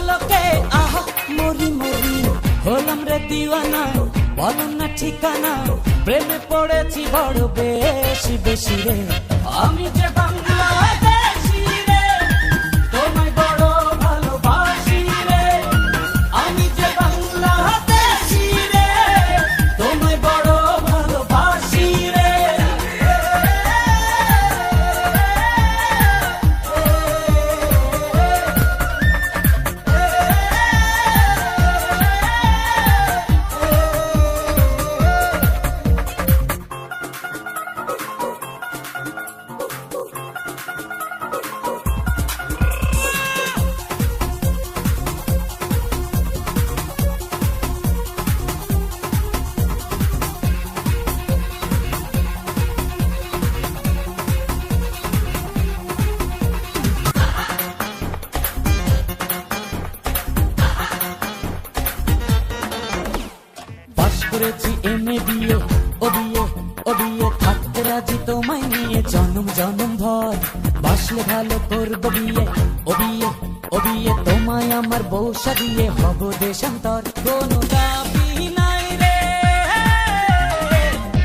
ঝলকে আহা মরি মরি হলাম রে দিওয়ানা, বলো না ঠিকানা, প্রেমে পড়েছি বড় বেশি বেশি রে। আমি যে বাংলাদেশি রে, তোমায় বড় ভালোবাসি রে। আমি যে বাংলাদেশি রে, তোমায় বড় ভালোবাসি রে। করেছি এমএ বিয়ে ও বিয়ে ও বিয়ে, থাকতে রাজি তোমায় নিয়ে জনম জনম ভর। বাসলে ভালো করবো বিয়ে ও বিয়ে ও বিয়ে, তোমায় আমার বউ সাজিয়ে হব দেশান্তর। কোনো দাবি নাই রে,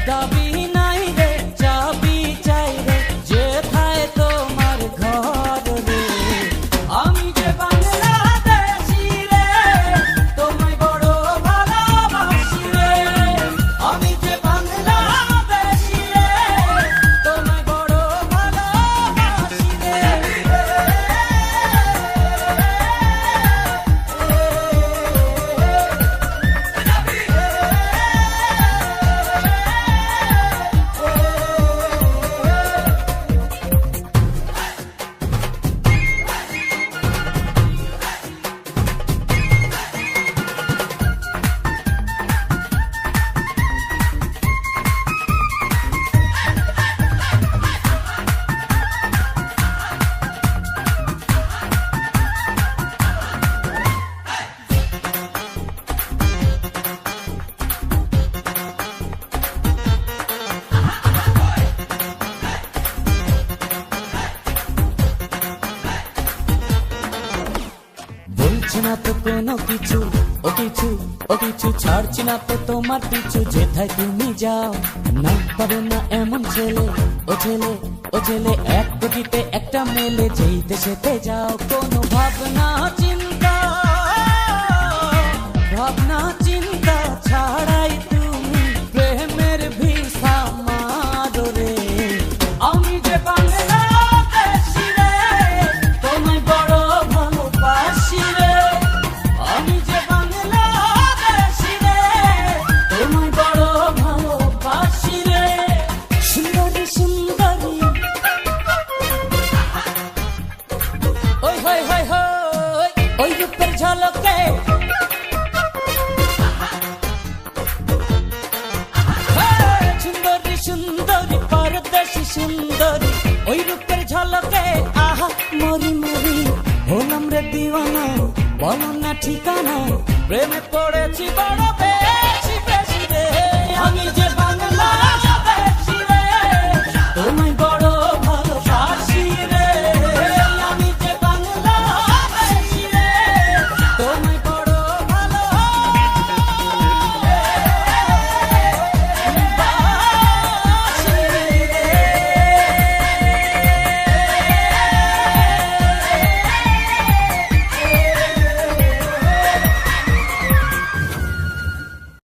দাবি নাই রে, চাবি চাই রে, যেথায় তোমার ঘর রে। আমি যে বাংলাদেশি রে, তোমায় বড় ভালোবাসি রে। আমি যে বাংলাদেশি রে, তোমায় বড় ভালোবাসি রে। বলছি না তো কোনো কিছু ও কিছু ও কিছু, ছাড়ছি না তো তোমার পিছু, যেথায় তুমি যাও না পাবে না এমন ছেলে ও ছেলে ও ছেলে। এক কোটিতে একটা মেলে, যেই দেশেতে যাও কোনো ভাবনা চিন্তা, ভাবনা চিন্তা ছাড়াই তুমি প্রেমের ভিসা মারো রে। আমি যে বাংলাদেশি রে, তোমায় বড় ভালোবাসি রে। আমি যে বাংলাদেশি রে, তোমায় বড় ভালোবাসি রে। সুন্দরী সুন্দরী ওই হই হই হই, ওই রূপের ঝলকে সুন্দরী সুন্দরী পরদেশি সুন্দরী, ওই রূপের ঝলকে আহা মরি মরি হলাম রে দিওয়ানা, বলো না ঠিকানা, প্রেমে পড়েছি বড়